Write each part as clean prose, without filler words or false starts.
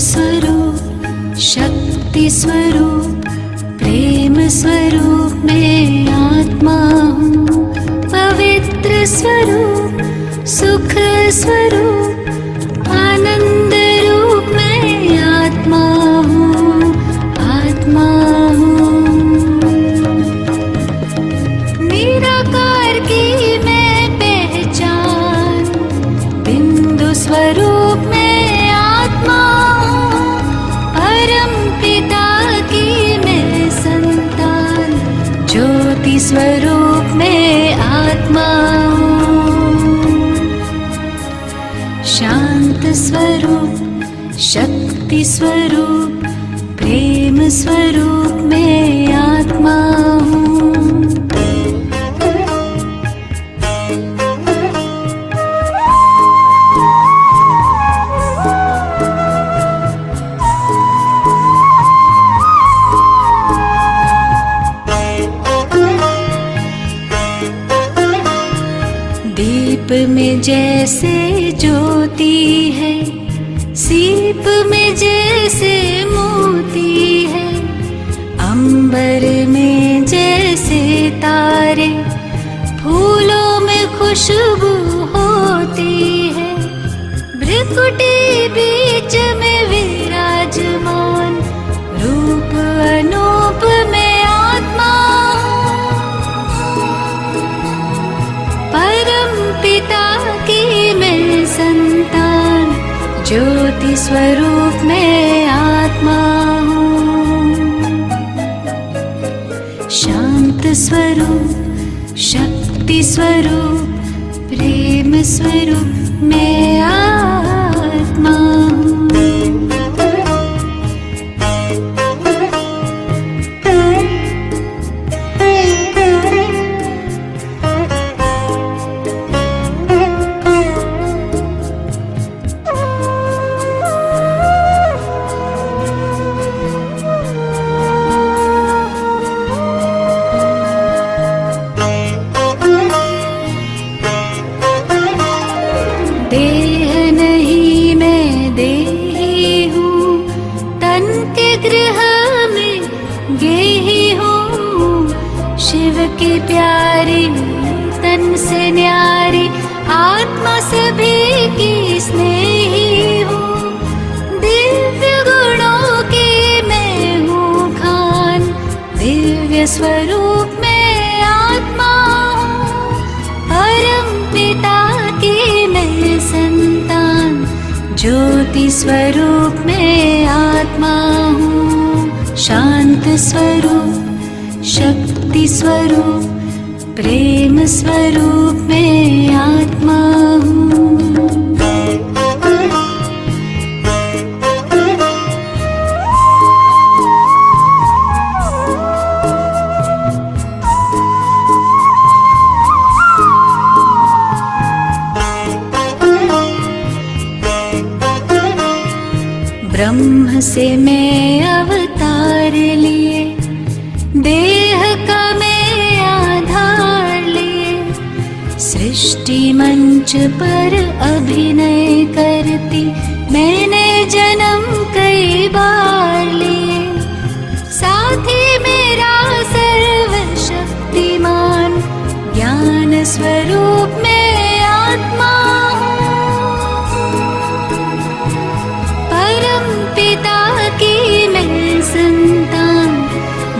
स्वरूप, शक्ति स्वरूप, प्रेम स्वरूप मैं आत्मा हूँ। पवित्र स्वरूप, सुख स्वरूप, आनंद रूप मैं आत्मा हूँ, आत्मा हूँ। निराकार की मैं पहचान, बिंदु स्वरूप मैं आत्मा हूँ। परम पिता की मैं संतान, ज्योति स्वरूप मैं आत्मा हूँ। शांत स्वरूप, शक्ति स्वरूप, प्रेम स्वरूप मैं आत्मा हूँ। दीप में जैसे ज्योति है, सीप में जैसे मोती है, अंबर में जैसे तारे, फूलों में खुशबू होती है। भ्रिकुटी बीच में विराजमान, रूप अनूप में आत्मा हूँ। परम पिता की मैं संतान, ज्योति स्वरूप में आत्मा हूँ। शांत स्वरूप, शक्ति स्वरूप, प्रेम स्वरूप मैं आत्मा हूँ। देह नहीं मैं देही हूँ, तन के गृह में गेही हूँ। शिव की प्यारी, तन से न्यारी, आत्मा सभी की स्नेही हूँ। दिव्य गुणों की मैं हूँ खान, दिव्य स्वरूप में आत्मा हूँ। परम पिता की मैं संतान, ज्योति स्वरूप में आत्मा हूँ। शांत स्वरूप, शक्ति स्वरूप, प्रेम स्वरूप में आत्मा हूँ। ब्रह्म से मैं अवतार लिए, देह का मैं आधार लिए। सृष्टि मंच पर अभिनय करती मैंने जन्म कई बार लिए। साथी मेरा सर्वशक्तिमान, ज्ञान स्वरूप में आत्मा पिता की मैं संतान,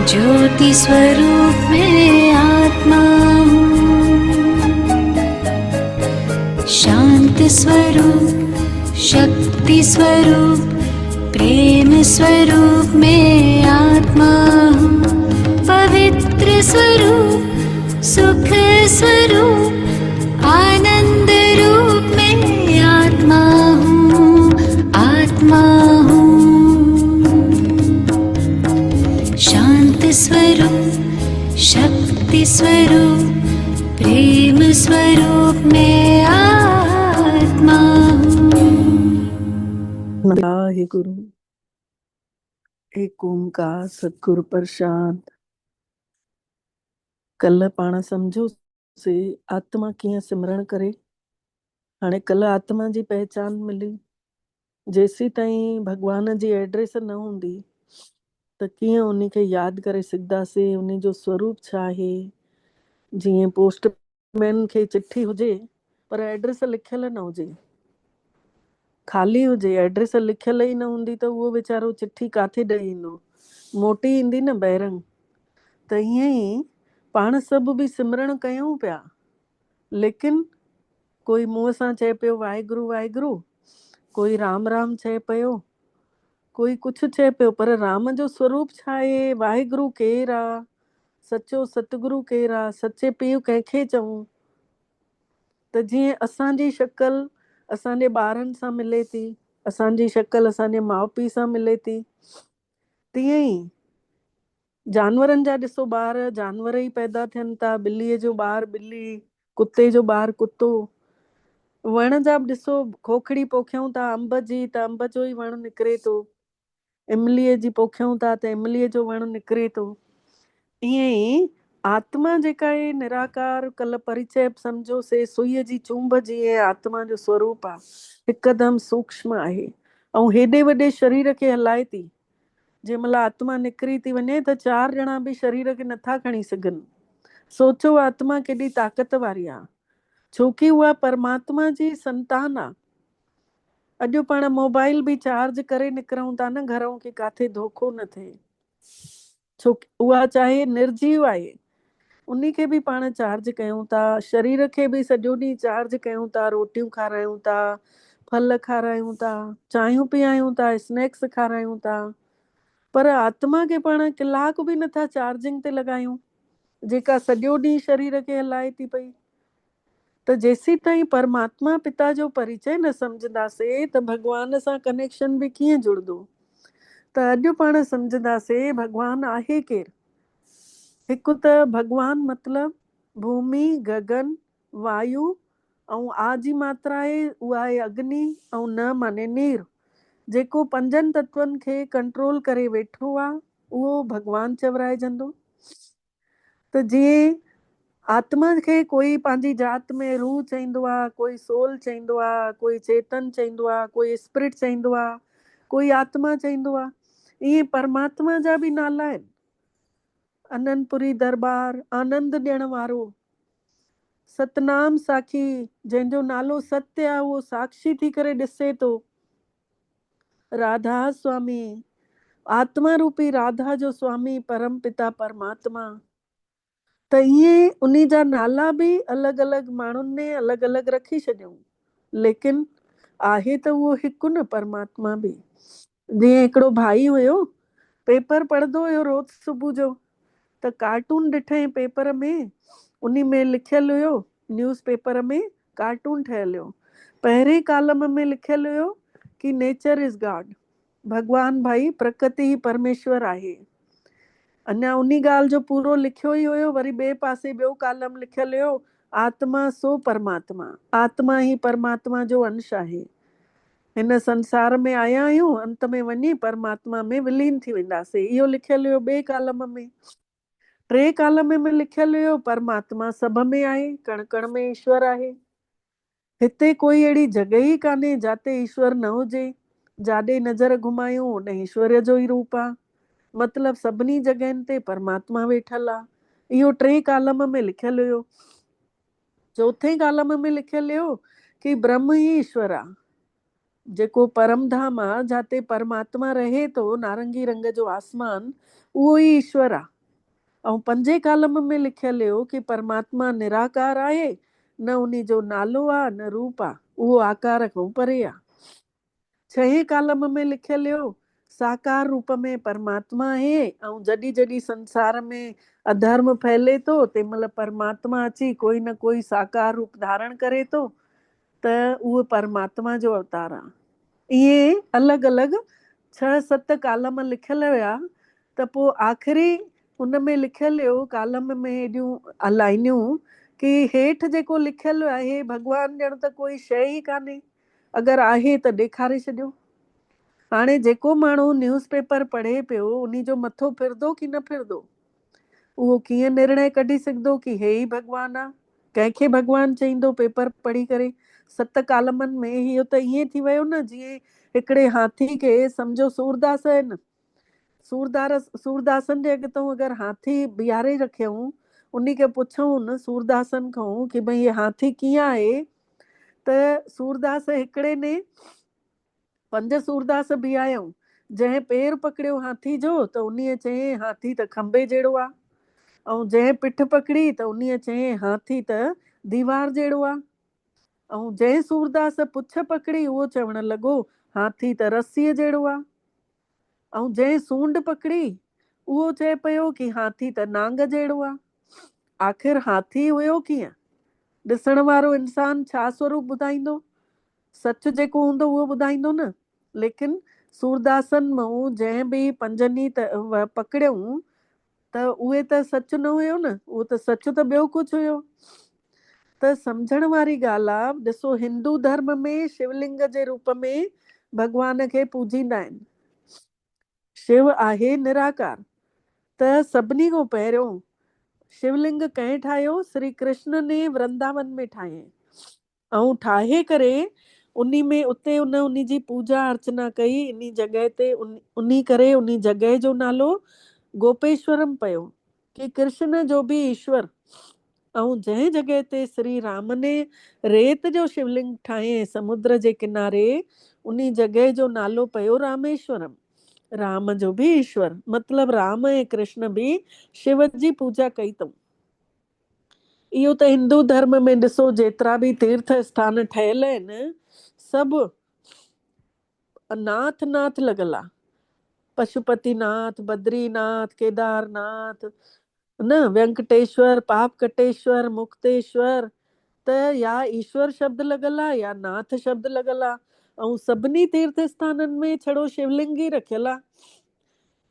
ज्योति स्वरूप में आत्मा हूँ। शांत स्वरूप, शक्ति स्वरूप, प्रेम स्वरूप में आत्मा हूँ। पवित्र स्वरूप, सुख स्वरूप, आनंद रूप में आत्मा हूँ, आत्मा हूँ। शांत स्वरूप, शक्ति स्वरूप, प्रेम स्वरूप में आत्मा हूँ। हे गुरु एक ओंकार सतगुरु प्रसाद। कल पाण समझो से आत्मा कीअं सिमरण करे। हाणे कल आत्मा जी पहचान मिली, जेसी ताईं भगवान जी एड्रेस न हूंदी त कीअं उन खे यादि करे सघंदासीं, उन जो स्वरूप छा आहे। जीअं पोस्टमैन खे चिठी हुजे पर एड्रेस लिखियल न हुजे, ख़ाली हुजे, एड्रेस लिखियल ई न हूंदी त उहो वीचारो चिठी काथे ॾेई ईंदो, मोटी ईंदी न ॿाहिरां। त ईअं ई पाण सभु बि सिमरण कयूं पिया, लेकिन कोई मुंहं सां चए पियो वाहेगुरु वाहेगुरु, कोई राम राम चए पियो, कोई कुझु चए पियो, पर राम जो स्वरूप छा आहे, वाहेगुरु केरु आहे, सचो सतगुरु केरु आहे, सचे पीउ कंहिंखे चऊं। त जीअं असांजी शक्ल असांजे ॿारनि सां मिले थी, असांजी शक्ल असांजे माउ पीउ सां मिले थी, तीअं ई जानवरनि जा ॾिसो ॿार जानवर ई पैदा थियनि था, ॿिलीअ जो ॿार ॿिली, कुते जो ॿार कुतो। वण जा बि ॾिसो, खोखड़ी पोखियूं था अंब जी त अंब जो ई वण निकिरे थो, इमलीअ जी पोखियूं था त इमलीअ जो वण निकिरे थो। ईअं ई आत्मा जेका आहे निराकार, कल्ह परिचय सम्झोसीं, सुईअ जी चूंब जीअं आत्मा जो स्वरूप आहे, हिकदमि सूक्ष्म आहे ऐं हेॾे वॾे शरीर खे हलाए थी। जंहिं महिल आत्मा निकिरी थी वञे त 4 ॼणा बि शरीर खे नथा खणी सघनि। सोचो आत्मा केॾी ताक़त वारी आहे, छोकी उहा परमात्मा जी संतान आहे। अॼु पाण मोबाइल बि चार्ज करे निकिरूं था न घरों की काथे धोखो न थिए, छो उहा चाहे निर्जीव आहे, उन खे बि पाण चार्ज कयूं था, शरीर खे बि सॼो ॾींहुं चार्ज कयूं था, रोटियूं खारायूं था, फल खारायूं था, चांहियूं पीआयूं था, स्नैक्स खारायूं था, पर आत्मा खे पाण कलाक बि नथा चार्जिंग ते लॻायूं, जेका सॼो ॾींहुं शरीर खे हलाए थी पई। त जेसी ताईं परमात्मा पिता जो परिचय न सम्झंदासीं त भॻवान सां कनेक्शन बि कीअं जुड़ंदो। त अॼु पाण सम्झंदासीं भॻवानु आहे केरु। हिकु त भॻवानु मतिलबु भूमि, गगन, वायु ऐं आ जी मात्रा आहे, उहा आहे अग्नि, ऐं न माने नीर, जेको 5 तत्वनि खे कंट्रोल करे वेठो आहे, उहो भॻवानु चवराइजंदो। त जीअं आत्मा खे कोई पंहिंजी जात में रूह चईंदो आहे, कोई सोल चईंदो आहे, कोई चेतन चईंदो आहे, कोई स्पिरिट चईंदो आहे, कोई आत्मा चईंदो आहे, ईअं परमात्मा जा बि नाला आहिनि। अनंदपुरी दरबार, आनंद ॾियण वारो, सतनाम साखी, जंहिंजो नालो सत्य आहे उहो साक्षी थी करे ॾिसे थो, राधा स्वामी, आत्मा रूपी राधा जो स्वामी परम पिता परमात्मा। त ईअं उन जा नाला बि अलॻि अलॻि माण्हुनि ने अलॻि अलॻि रखी छॾियऊं, लेकिन आहे त उहो हिकु न परमात्मा बि। जीअं हिकिड़ो भाई हुयो, पेपर पढ़ंदो हुयो रोज़ सुबुह जो, त कार्टून ॾिठई पेपर में, उन में लिखियल हुयो, न्यूज़पेपर में कार्टून ठहियल हुयो, पहिरें कालम में लिखियल हुयो कि नेचर इज़ गॉड, भगवान भाई प्रकृति ही परमेश्वर आहे। अञा उन ॻाल्हि जो पूरो लिखियो ई हुयो, वरी ॿिए पासे ॿियो कालम लिखियल हुयो, आत्मा सो परमात्मा, आत्मा ही परमात्मा जो अंश आहे। हिन संसार में आया आहियूं, अंत में वञी परमात्मा में विलीन थी वेंदासीं, इहो लिखियल हुयो ॿिए कालम में। टे कालम में लिखियल हुयो परमात्मा सभ में आहे, कण कण में ईश्वर आहे। हिते कोई अहिड़ी जॻह ई कान्हे जाते ईश्वर न हुजे, जाॾे नज़र घुमायूं उन ईश्वर जो ई रूप आहे, मतिलबु सभिनी जॻहियुनि ते परमात्मा वेठल आहे। इहो 3 कालम में लिखियल हुयो। चौथे कालम में लिखियल हुयो कि ब्रह्म ई ईश्वर आहे, जेको परम धाम आहे, जाते परमात्मा रहे थो, नारंगी रंग जो आसमान, उहो ई ईश्वर आहे। ऐं 5 कालम में लिखियल हुयो कि परमात्मा निराकार आहे, न उन जो नालो आहे न रूप आहे, उहो आकार खां परे आहे। 6 कालम में लिखियल हुयो साकार रूप में परमात्मा आहे, ऐं जॾहिं जॾहिं संसार में अधर्म फैले थो, तंहिं महिल परमात्मा अची कोई न कोई साकार रूप धारण करे थो, त उहो परमात्मा जो अवतार आहे। इहे अलॻि अलॻि 6-7 कालम लिखियल हुया, त पोइ आख़िरी उन में लिखियल हुयो कालम में हेॾियूं लाइनियूं कि हेठि जेको लिखियल आहे भॻवानु ॼण त कोई शइ ई कान्हे, अगरि आहे त ॾेखारे छॾियो। हाणे जेको माण्हू न्यूज़पेपर पढ़े पियो, उन जो मथो फिरंदो कि न फिरंदो, उहो कीअं निर्णय कढी सघंदो कि हे ई भॻवानु आहे। कंहिंखे भॻवानु चईंदो पेपर पढ़ी करे, 7 कालमनि में इहो त ईअं थी वियो न, जीअं हिकिड़े हाथी खे सम्झो सूरदास आहिनि, सूरदासनि जे अॻितो अगरि हाथी बीहारे रखियऊं, उन खे पुछऊं न सूरदासनि खां कि भई हे हाथी कीअं आहे, त सूरदास हिकिड़े ने 5 सूरदास बीहायऊं। जंहिं पेर पकड़ियो हाथी जो त उन्हीअ चयईं हाथी त खंबे जहिड़ो आहे, ऐं जंहिं पिठ पकड़ी त उन्हीअ चयईं हाथी त दीवार जहिड़ो आहे, ऐं जंहिं सूरदास पुछ पकड़ी उहो चवण लॻो हाथी त रसीअ जहिड़ो आहे, ऐं जंहिं सूंड पकड़ी उहो चए पियो कि हाथी त नांग जहिड़ो आहे। आख़िर हाथी हुयो कीअं? ॾिसण वारो इंसान छा स्वरूप ॿुधाईंदो? सच जेको हूंदो उहो ॿुधाईंदो न। लेकिन सूरदासनि मां जंहिं बि 5 पकड़ियऊं त उहे त सच न हुयो न, उहो त सच त ॿियो कुझु हुयो। त सम्झण वारी ॻाल्हि आहे, ॾिसो हिंदू धर्म में शिवलिंग जे रूप में भॻवान खे पूजींदा आहिनि। शिव आहे निराकार। त सभिनी खां पहिरियों शिवलिंग कंहिं ठाहियो? श्री कृष्ण ने वृंदावन में ठाहे, ऐं ठाहे करे उते उन जी पूजा अर्चना कई। इन जॻह ते उन करे उन जॻह जो नालो गोपेश्वरम पियो, कि कृष्ण जो बि ईश्वर। ऐं जंहिं जॻह ते श्री राम ने रेत जो शिवलिंग ठाहे समुद्र जे किनारे, उन जॻह जो नालो पियो रामेश्वरम। राम जो बि ईश्वर, मतलब राम ऐं कृष्ण बि शिव जी पूजा कई अथऊं। इहो त हिंदू धर्म में ॾिसो जेतिरा बि तीर्थ स्थान ठहियल आहिनि, सभु नाथ नाथ लॻल आहे। पशुपतिनाथ, बद्रीनाथ, केदारनाथ, न वेंकटेश्वर, पापकटेश्वर, मुक्तेश्वर, त या ईश्वर शब्द लॻल आहे या नाथ शब्द लॻल आहे। ऐं सभिनी तीर्थ स्थाननि में छड़ो शिवलिंग ई रखियल आहे।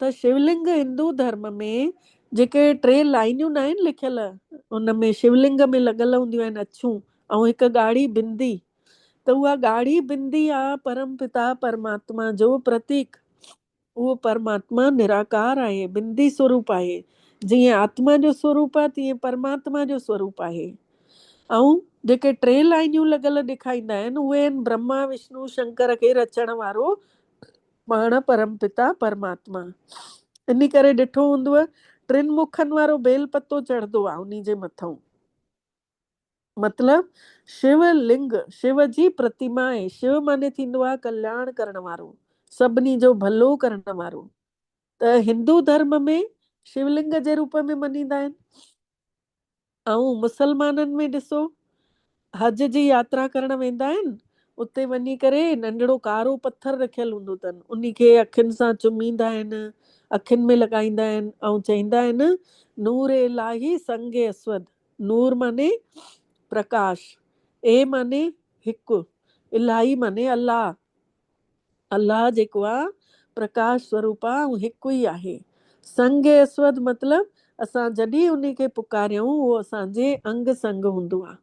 त शिवलिंग हिंदू धर्म में जेके 3 लाइनियूं न आहिनि लिखियल, उन में शिवलिंग में लॻल हूंदियूं आहिनि अछूं, ऐं हिकु ॻाढ़ी बिंदी। त उहा ॻाढ़ी बिंदी आहे परम पिता परमात्मा जो प्रतीक। उहो परमात्मा निराकार आहे, बिंदी स्वरूप आहे। जीअं आत्मा जो स्वरूप आहे, तीअं परमात्मा जो स्वरूप आहे। ऐं जेके 3 लाइनियूं लॻल ॾेखारींदा आहिनि, उहे आहिनि ब्रह्मा विष्णु शंकर खे रचण वारो पाण परम पिता परमात्मा। इन करे ॾिठो हूंदव 3 मुखनि वारो बेल पत्तो चढ़ंदो आहे उन जे मथां। मतलब शिवलिंग शिव जी प्रतिमा आहे। शिव माने थींदो आहे कल्याण करण वारो, सभिनी जो भलो करण वारो। त हिंदू धर्म में शिवलिंग जे रूप में मञींदा आहिनि। ऐं मुसलमाननि में ॾिसो हज जी यात्रा करण वेंदा आहिनि, उते वञी करे नंढड़ो कारो पत्थर रखियल हूंदो अथनि, उन खे अखियुनि सां चुमींदा आहिनि, अखियुनि में लॻाईंदा आहिनि, ऐं चईंदा आहिनि नूर इलाही संगे अस्वद। नूर माने प्रकाश, ए माने हिकु, इलाही माने अल्लाह। अल्लाह जेको आहे प्रकाश स्वरूप आहे ऐं हिकु ई आहे। संगे अस्वद मतलब असां जॾहिं उन खे पुकारियूं उहो असांजे अंग संग हूंदो आहे।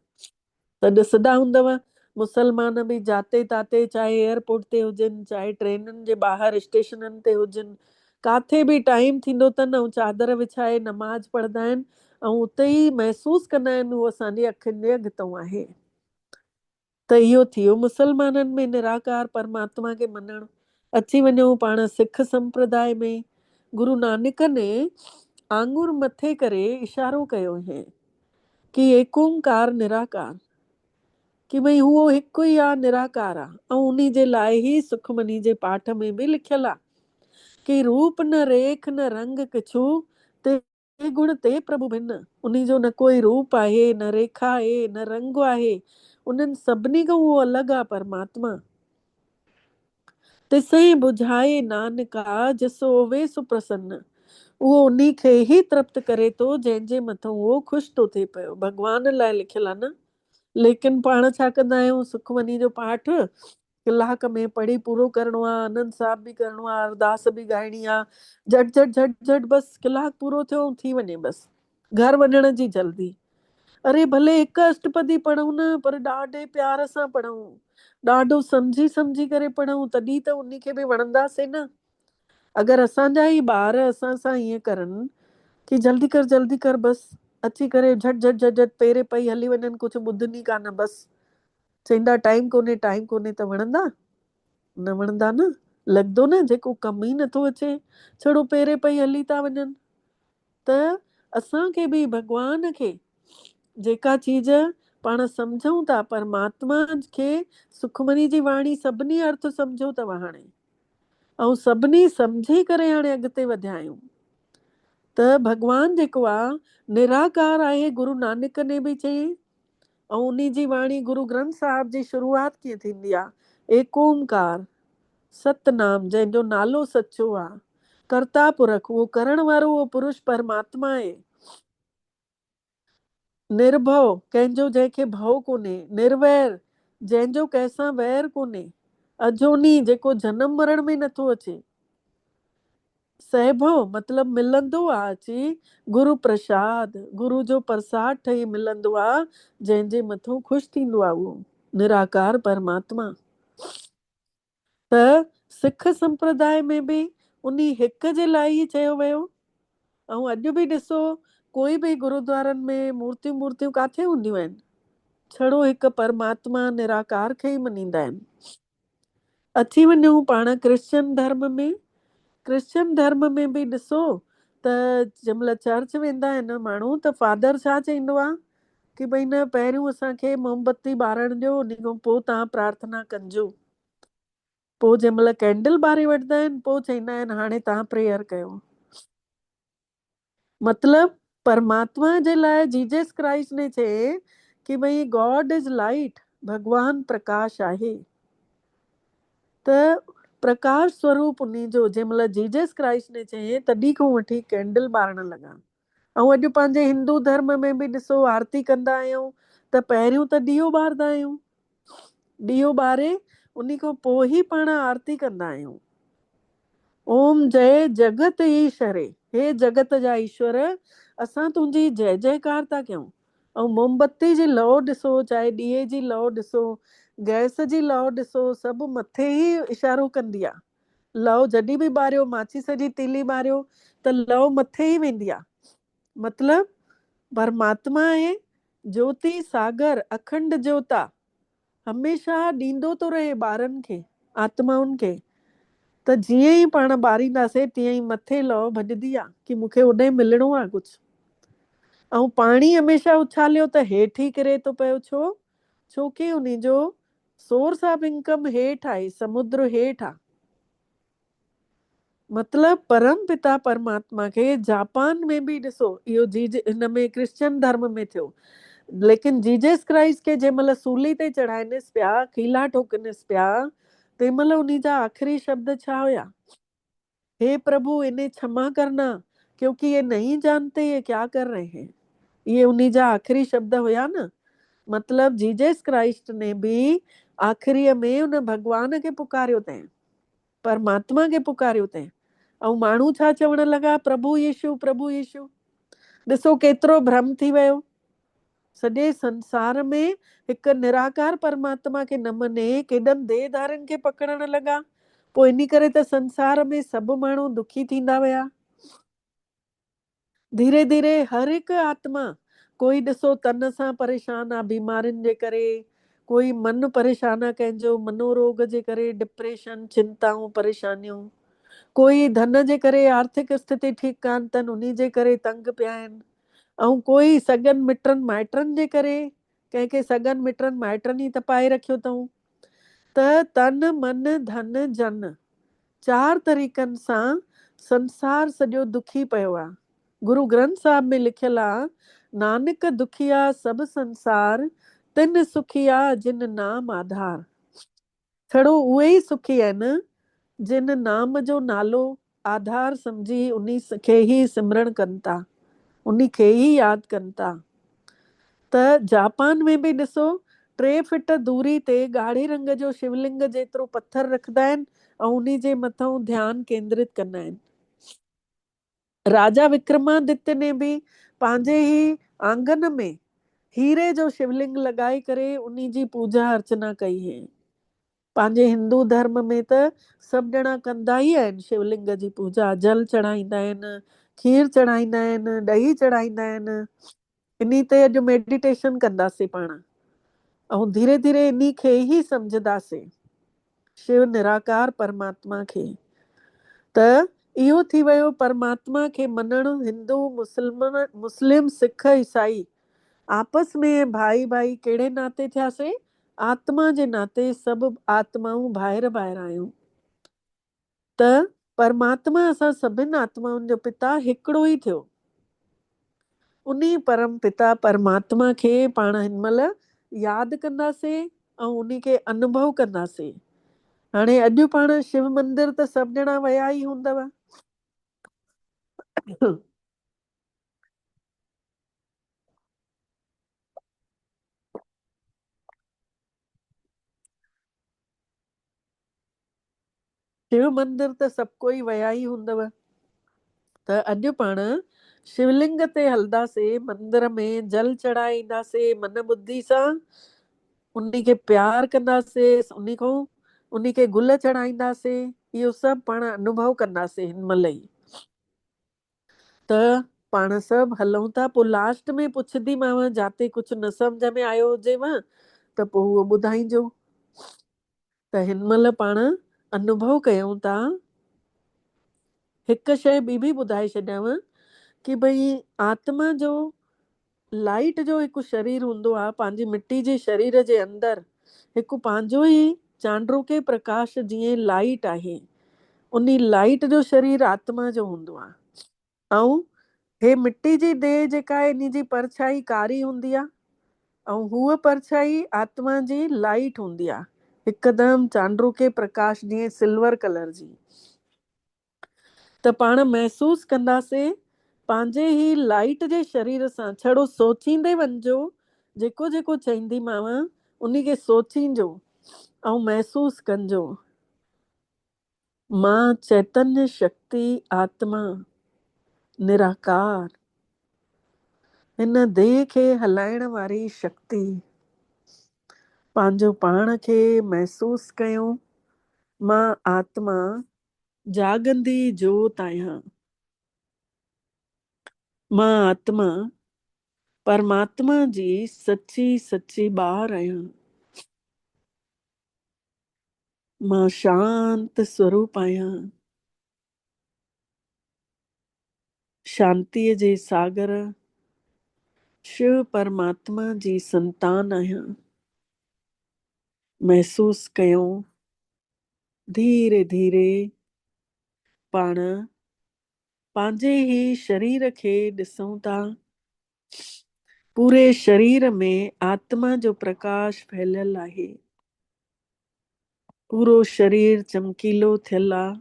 त ॾिसंदा हूंदव मुसलमान बि जाते ताते, चाहे एयरपोर्ट ते हुजनि, चाहे ट्रेनुनि जे ॿाहिरि स्टेशननि ते हुजनि, काथे बि टाइम थींदो अथनि ऐं चादर विछाए नमाज़ पढ़ंदा आहिनि, ऐं उते ई महसूस कंदा आहिनि उहो असांजे अखियुनि जे अॻितो आहे। त इहो थियो मुसलमाननि में निराकार परमात्मा खे मञणु। अची वञूं पाण सिख संप्रदाय में, गुरु नानक ने आंगुर मथे करे इशारो कयो है कि एक ओंकार निराकार, कि भई उहो हिकु ई आहे, निराकार आहे। ऐं उन जे लाइ ई सुखमनी जे पाठ में बि लिखियल आहे कि रूप न रेख न रंग किछु, ते गुण ते प्रभु भिन्न। उन जो न कोई रूप आहे, न रेखा आहे, न रंग आहे, उन्हनि सभिनी खां उहो अलॻि आहे परमात्मा। तिसई बुझाए नानका जिसो वे सुप्रसन्न। उहो उन खे ई तृप्त करे थो जंहिंजे मथां उहो ख़ुशि थो थिए पियो। भॻवान लाइ लिखियल आहे न। लेकिन पाण छा कंदा आहियूं, सुखमनी जो पाठ कलाक में पढ़ी पूरो करिणो आहे, आनंद साहिब बि करिणो आहे, अरदास बि ॻाइणी आहे, झट झट झट झट बसि कलाक पूरो थियो थी वञे, बसि घर वञण जी जल्दी। अरे भले हिकु अष्टपदी पढ़ूं न, पर ॾाढे प्यार सां पढ़ूं, ॾाढो सम्झी सम्झी करे पढ़ूं, तॾहिं त उन खे बि वणंदासीं न। अगरि असांजा ई ॿार असां सां ईअं करनि कि जल्दी कर बसि, अची करे झट झट झट झट पेरे पई हली वञनि, कुझु ॿुधनि ई कान, बसि चईंदा टाइम कोन्हे त वणंदा न वणंदा न, लॻंदो न जेको कम ई नथो अचे, छड़ो पेरे पई हली था वञनि। त असांखे बि भॻवान खे जेका चीज पाण सम्झूं था, परमात्मा खे सुखमनी जी वाणी सभिनी अर्थ सम्झो अथव हाणे, ऐं सभिनी सम्झी करे हाणे अॻिते वधिया आहियूं। त भॻवान जेको आहे निराकार आहे, गुरु नानक ने बि चई, ऐं उन जी वाणी गुरु ग्रंथ साहिब जी शुरूआत कीअं थींदी आहे, एक ओमकार सतनाम, जंहिंजो नालो सचो आहे, करता पुरख, उहो करण वारो उहो पुरुष परमात्मा आहे। निर्भव, कंहिंजो जंहिंखे भव कोन्हे, निर्वैर, जंहिंजो कंहिंसां वैर कोन्हे, अजोनी, जेको जनम मरण में नथो अचे, सहभव मतलब मिलंदो आहे अची, गुरु प्रसाद, गुरु जो प्रसाद ठही मिलंदो आहे, जंहिंजे मथां ख़ुशि थींदो आहे उहो निराकार परमात्मा। त सिख संप्रदाय में बि उन हिक जे लाइ ई चयो वियो। ऐं अॼु बि ॾिसो, कोई बि गुरुद्वारनि में मूर्तियूं काथे हूंदियूं आहिनि, छड़ो हिकु परमात्मा निराकार खे ई मञींदा आहिनि। अची वञूं पाण क्रिश्चियन धर्म में, क्रिश्चियन धर्म में बि ॾिसो त जंहिंमहिल चर्च वेंदा आहिनि माण्हू, त फादर छा चईंदो आहे कि भई न, पहिरियों असांखे मोमबत्ती ॿारण ॾियो, उन खां पोइ तव्हां प्रार्थना कजो। पोइ जंहिंमहिल कैंडल ॿारे वठंदा आहिनि, पोइ चईंदा आहिनि हाणे तव्हां प्रेयर कयो। मतलब परमात्मा जे लाइ जीसस क्राइस्ट ने चए कि भई गॉड इज लाइट, भगवान प्रकाश आहे। त प्रकाश स्वरूप उन्हीं जो जंहिंमहिल जीसस क्राइस्ट ने चए, तॾहिं खां वठी कैंडल ॿारण लॻा। ऐं अॼु पंहिंजे हिंदू धर्म में बि ॾिसो, आरती कंदा आहियूं त पहिरियों त ॾीओ ॿारदा आहियूं, ॾीओ ॿारे उन खां पोइ ई पाण आरती कंदा आहियूं। ओम जय जगत ईश्वरे, हे जगत जा ईश्वर, असां तुंहिंजी जय जयकार था कयूं। ऐं मोमबत्ती जी लौ ॾिसो, चाहे ॾीए जी लौ ॾिसो, गैस जी लौ ॾिसो, सभु मथे ई इशारो कंदी आहे। लौ जॾहिं बि ॿारियो, माचिस जी तीली ॿारियो त लौ मथे ई वेंदी आहे। मतलब परमात्मा आहे ज्योति सागर, अखंड ज्योता, हमेशह ॾींदो थो रहे ॿारनि खे, आत्माउनि खे। त जीअं ई पाण ॿारींदासीं तीअं ई मथे लौ भॼंदी आहे कि मूंखे होॾे मिलणो आहे कुझु। ऐं पाणी हमेशह उछालियो त हेठि ई किरे थो पियो, छोकी उन जो सोर्स ऑफ इनकम हेठि आहे, समुद्र हेठि आहे। मतलब परम पिता परमात्मा खे जापान में बि ॾिसो, इहो हिन में क्रिश्चियन धर्म में थियो, लेकिन जीसस क्राइस्ट खे जंहिंमहिल सूली ते चढ़ाइनिसि पिया, खीला ठोकनिसि पिया, तंहिं महिल उन जा आख़िरी शब्द छा हुया, हे प्रभु इन्हें क्षमा करना क्योंकि ये नहीं जानते ये क्या कर रहे हैं। ये उन्हीं जा आख़िरी शब्द हुया न। मतलब जीसस क्राइस्ट ने भी आख़िरीअ में उन भगवान खे पुकारियो अथई, परमात्मा खे पुकारियो अथई। ऐं माण्हू छा चवण लॻा, प्रभु यीशु प्रभु यीशु। ॾिसो केतिरो भ्रम थी वियो। सॼे संसार में हिकु निराकार परमात्मा खे न मञे, केॾनि देहधारियुनि खे पकड़ण लॻा। पोइ इन करे त संसार में सभु माण्हू दुखी थींदा विया। धीरे धीरे हर हिकु आत्मा, कोई ॾिसो तन सां परेशान आहे बीमारियुनि जे करे, कोई मन परेशान आहे कंहिंजो मनोरोग जे करे, डिप्रेशन, चिंताऊं, परेशानियूं, कोई धन जे करे आर्थिक स्थिति ठीकु कान अथनि, उन जे करे तंग पिया आहिनि। ऐं कोई सगन मिटनि माइटनि जे करे, कंहिंखे सगन मिटनि माइटनि ई तपाए रखियो अथऊं। त तन मन धन जन, 4 तरीक़नि सां संसार सॼो दुखी पियो आहे। गुरु ग्रंथ साहिब में लिखियल आहे, नानक दुखिया सब संसार, तिन सुखिया जिन नाम आधार। छड़ो उहे ई सुखी आहिनि जिन नाम जो नालो आधार सम्झी उन खे ई सिमरण कनि था, उन खे ई यादि कनि था। त जापान में बि ॾिसो 3 फीट दूरी ते ॻाढ़े रंग जो शिवलिंग जेतिरो पत्थर रखंदा आहिनि ऐं उन जे मथां ध्यानु केंद्रित कंदा आहिनि। राजा विक्रमादित्य ने भी पंहिंजे ही आंगन में हीरे जो शिवलिंग लॻाए करे उन जी पूजा अर्चना कई है। पंहिंजे हिंदू धर्म में त सभु ॼणा कंदा ई आहिनि शिवलिंग जी पूजा, जल चढ़ाईंदा आहिनि, खीर चढ़ाईंदा आहिनि, ॾही चढ़ाईंदा आहिनि। इन ते अॼु मेडिटेशन कंदासीं पाण। ऐं धीरे धीरे इन खे ई सम्झंदासीं, शिव निराकार परमात्मा खे। त इहो थी वियो परमात्मा खे मञणु। हिंदू मुस्लिम सिख ईसाई आपस में भाई भाई कहिड़े नाते थियासीं? आत्मा जे नाते सभु आत्माऊं ॿाहिरि ॿाहिरि आहियूं। त परमात्मा असां सभिनि आत्माउनि जो पिता हिकिड़ो ई थियो। उन्ही परम पिता परमात्मा खे पाण हिन महिल यादि कंदासीं ऐं उन्ही खे अनुभव कंदासीं। हाणे अॼु पाण शिव मंदिर त सभु ॼणा विया ई हूंदव। शिव मंदिर त सभु कोई विया ई हूंदव। त अॼु पाण शिवलिंग ते हलंदासीं, मंदिर में जल चढ़ाए ईंदासीं मन बुद्धि सां। उन्ही खे प्यार कंदासीं, उन्ही खे गुल चढ़ाईंदासीं। इहो सभु पाण अनुभव कंदासीं हिन महिल ई। त पाण सभु हलूं था। पोइ लास्ट में पुछंदीमांव, जाते कुझु न सम्झ में आयो हुजेव त पोइ उहो ॿुधाइजो। त हिन महिल पाण अनुभव कयूं था। हिकु शइ ॿी ॿुधाए छॾियांव कि भई आत्मा जो लाइट जो हिकु शरीर हूंदो आहे। पंहिंजी मिट्टी जे शरीर जे अंदरि हिकु पंहिंजो ई चांड्रोके प्रकाश जीअं लाइट आहे। उन लाइट जो शरीर आत्मा जो हूंदो आहे। ऐं हे मिट्टी जी देह जेका आहे, इन जी परछाई कारी हूंदी आहे ऐं हूअ परछाई आत्मा जी लाइट हूंदी आहे, हिकदमि चांड्रोके प्रकाश जीअं सिल्वर कलर जी। त पाण महसूस कंदासीं पंहिंजे ई लाइट जे शरीर सां। छड़ो सोचींदे वञिजो, जेको जेको चईंदीमांव उन खे सोचींजो ऐं महसूस कजो। मां चैतन्य शक्ति आत्मा निराकार, हिन देह खे हलाइण वारी शक्ति। पंहिंजो पाण खे महसूस कयूं। मां आत्मा जागंदी जोत आहियां। मां आत्मा परमात्मा जी सची सची ॿार आहियां। मां शांत स्वरूप आहियां। शांतीअ जे सागर शिव परमात्मा जी संतान आहियां। महसूस कयूं। धीरे धीरे पाण पंहिंजे ई शरीर खे ॾिसूं था। पूरे शरीर में आत्मा जो प्रकाश फैलियल आहे। पूरो शरीर चमकीलो थियल आहे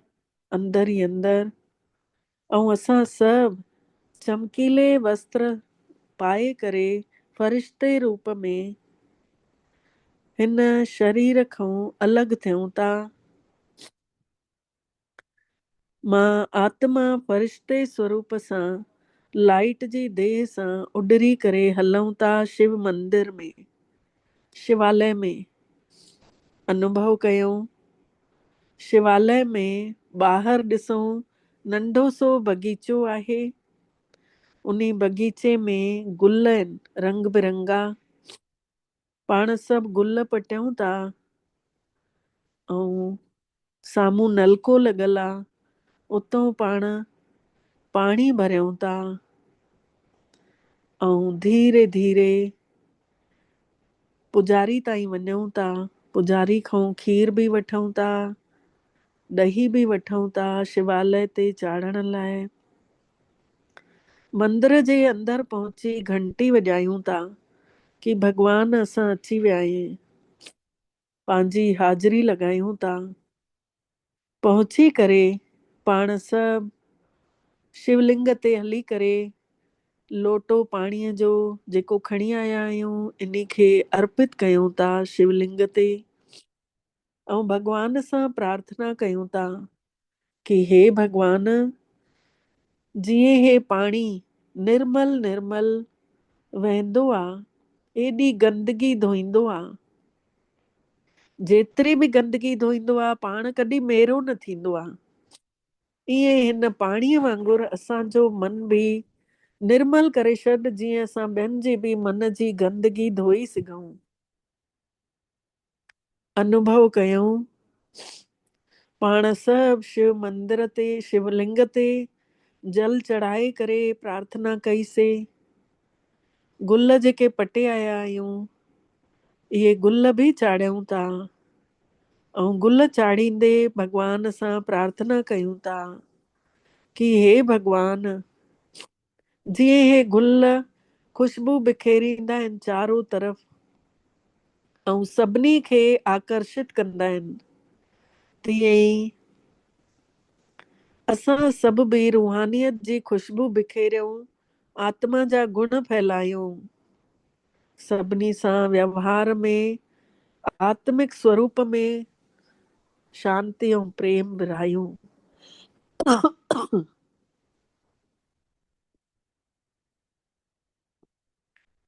अंदर ई अंदर। ऐं असां सभु चमकीले वस्त्र पाए करे फरिश्ते रूप में हिन शरीर खां अलॻि थियूं था। मां आत्मा फरिश्ते स्वरूप सां लाइट जी देह सां उॾरी करे हलूं था शिव मंदिर में, शिवालय में। अनुभव कयूं। शिवालय में ॿाहिरि ॾिसूं, नंढो सो बगीचो आहे। उन बगीचे में गुल आहिनि रंग बिरंगा। पाण सभु गुल पटियूं था ऐं साम्हूं नलको लॻल आहे, उतां पाण पाणी भरियूं था ऐं धीरे धीरे पुजारी ताईं वञूं था। पुजारी खां खीर बि वठूं था, ॾही बि वठूं था शिवालय ते चाढ़ण लाइ। मंदिर जे अंदरि पहुची घंटी वॼायूं था कि भॻवान असां अची विया आहियूं। पंहिंजी हाज़िरी लॻायूं था। पहुची करे पाण सभु शिवलिंग ते हली करे लोटो पाणीअ जो जेको खणी आया आहियूं इन खे अर्पित कयूं था शिवलिंग ते। ऐं भॻवान सां प्रार्थना कयूं था कि हे भॻवान, जीअं हे पाणी निर्मल निर्मल वहंदो आहे, एॾी गंदगी धोईंदो आहे। जेतिरी बि गंदगी धोईंदो आहे पाण कॾहिं मेरो न थींदो आहे। ईअं हिन पाणीअ वांगुरु असांजो मन बि निर्मल करे छॾ, जीअं असां ॿियनि जे बि मन जी गंदगी धोई सघूं। अनुभव कयूं पाण सभु शिव मंदिर ते शिवलिंग ते जल चढ़ाए करे प्रार्थना कईसीं। गुल जेके पटे आया आहियूं इहे गुल बि चाढ़ियूं था ऐं गुल चाढ़ींदे भॻवान सां प्रार्थना कयूं था कि हे भॻवान, जीअं हे गुल खुशबू बिखेरींदा आहिनि चारो तरफ़ ऐं सभिनी खे आकर्षित कंदा आहिनि, तीअं ई असां सभु बि रूहानियत जी खुशबू बिखेरियूं, आत्मा जा गुण फैलायूं, सभिनी सां व्यवहार में आत्मिक स्वरूप में शांति ऐं प्रेम विरायूं।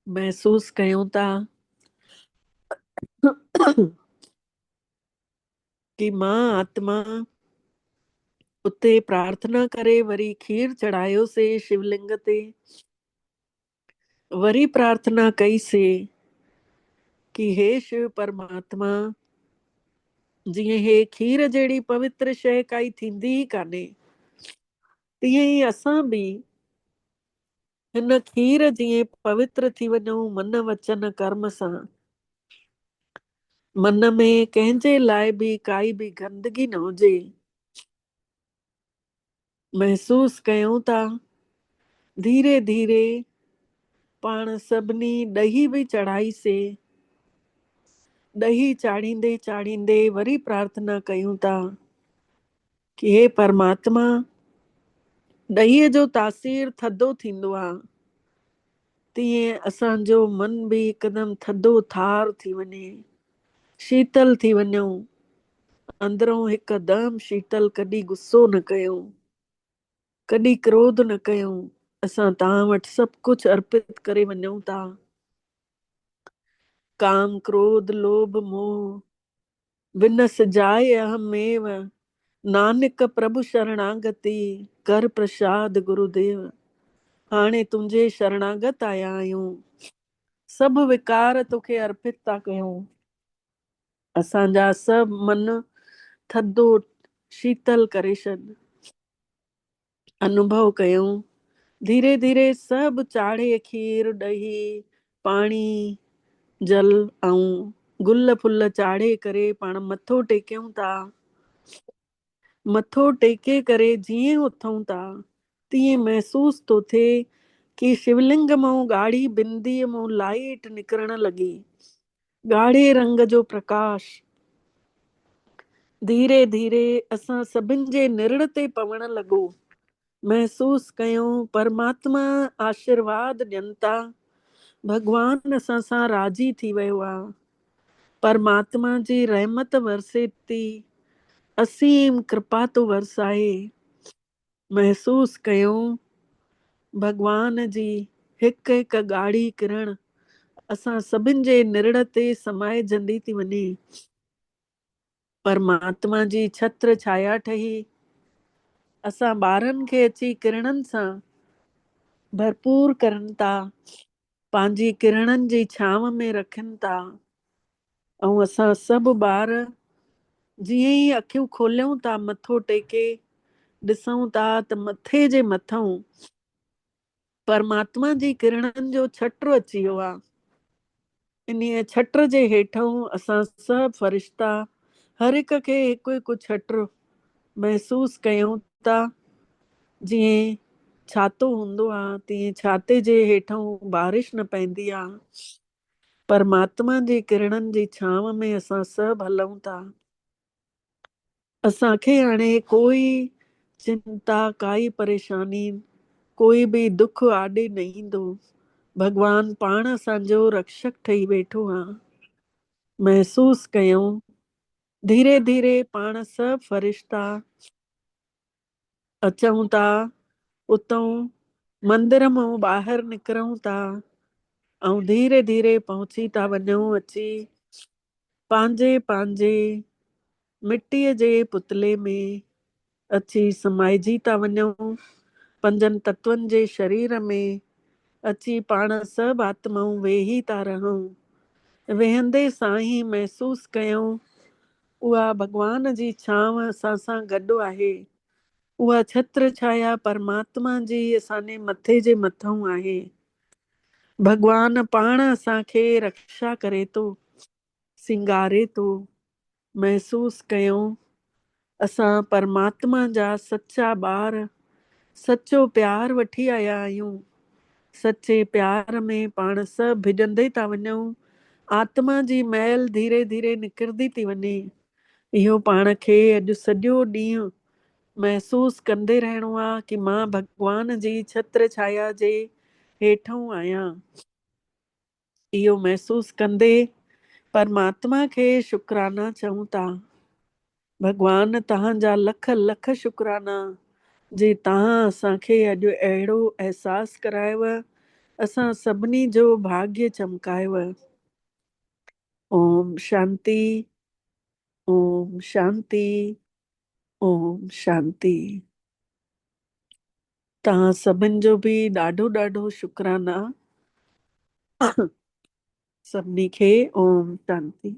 महसूस कयूं था कि मां आत्मा उते प्रार्थना करे वरी खीर चढ़ायोसीं शिवलिंग ते, वरी प्रार्थना कईसीं कि हे शिव परमात्मा, जीअं हे खीर जहिड़ी पवित्र शइ काई थींदी ई कान्हे, तीअं ई असां बि हिन खीर जीअं पवित्र थी वञूं मन वचन कर्म सां, मन में कंहिंजे लाइ बि काई बि गंदगी न हुजे। महसूस कयूं था धीरे धीरे पाण सभिनी ॾही बि चढ़ाईसीं, ॾही चाढ़ींदे चाढ़ींदे वरी प्रार्थना कयूं था कि हे परमात्मा, ॾहीअ जो तासीर थधो थींदो आहे, तीअं असांजो मन बि हिकदमि थधो थार थी वञे, शीतल थी वञूं, अंदरों हिकदमि शीतल, कॾहिं गुस्सो न कयूं, कॾहिं क्रोध न कयूं, असां तव्हां वटि सभु कुझु अर्पित करे वञूं था। काम क्रोध लोभ मोह विनस जाए अहमेव, नानक प्रभु शरणागति कर प्रसाद गुरुदेव। हाणे तुंहिंजे शरणागत आया आहियूं, सभु विकार तोखे अर्पित था कयूं, असांजा सभु मन थधो शीतल करे छॾ। अनुभव कयूं धीरे धीरे सभु चाढ़े खीर ॾही पाणी जल ऐं गुल फुल चाढ़े करे पाण मथो टेकियूं था। मथो टेके करे जीअं उथूं था तीअं महसूस थो थिए कि शिवलिंग मां ॻाढ़ी बिंदीअ मां लाइट निकिरण लॻी, ॻाढ़े रंग जो प्रकाश धीरे धीरे असां सभिनि जे निरण ते पवण लॻो। महसूस कयूं परमात्मा आशीर्वाद ॾियनि था, भगवान असां सां राज़ी थी वियो आहे, परमात्मा जी रहमत वरसे थी, असीम कृपा तो वरसाए। महसूस कयूं भगवान जी हिकु हिकु ॻाढ़ी किरण असां सभिनि जे निरण ते समाइजंदी थी वञे, परमात्मा जी छत्र छाया ठही असां ॿारनि खे अची किरणनि सां भरपूर करनि था, पंहिंजी किरणनि जी छांव में रखनि था, ऐं असां सभु ॿार जीअं ई अखियूं खोलियूं था मथो टेके ॾिसूं था त मथे जे मथां परमात्मा जी किरणनि जो छत्र अची वियो आहे। इन्हीअ छत्र जे हेठां असां सभु फरिश्ता हर हिक खे हिकु हिकु छत्र महसूस कयूं था, जीअं छातो हूंदो आहे तीअं छाते जे हेठां बारिश न पवंदी आहे, परमात्मा जी किरणनि जी छांव में असां सभु हलूं था। असांखे हाणे कोई चिंता काई परेशानी कोई बि दुख आॾे न ईंदो, भगवान पाण असांजो रक्षक ठही वेठो आहे। महसूस कयूं धीरे धीरे पाण सभु फरिश्ता अचूं था, उतां मंदिर मां ॿाहिरि निकिरूं था ऐं धीरे धीरे पहुची था वञूं, अची पंहिंजे पंहिंजे मिटीअ जे पुतले में अची समाइजी था वञूं, पंजनि तत्वनि जे शरीर में अची पाण सभु आत्माऊं वेही था रहूं। वेहंदे सां ई महसूस कयूं उहा भॻवान जी छांव असां सां गॾु आहे। उहा छत्र छाया परमात्मा जी असांजे मथे जे मथां आहे। भॻवान पाण असांखे रक्षा करे थो, सिंगारे थो। महसूस कयूं असां परमात्मा जा सच्चा ॿार, सच्चो प्यार वठी आया आहियूं। सच्चे प्यार में पाण सभु भिॼंदे था वञूं। आत्मा जी मैल धीरे धीरे निकिरंदी थी वञे। इहो पाण खे अॼु सॼो ॾींहुं महसूस कंदे रहणो आहे कि मां भॻवान जी छत्र छाया जे हेठों आहियां। इहो महसूस कंदे परमात्मा खे शुक्राना चऊं था। भॻवान तव्हांजा लख लख शुक्राना जे तव्हां असांखे अॼु अहिड़ो अहसासु करायव, असां सभिनी जो भाग्य चमकायव। ओम शांति, ओम शांति, ओम शांति। तव्हां सभिनि जो बि ॾाढो ॾाढो शुक्राना। सभिनी खे ओम शांति।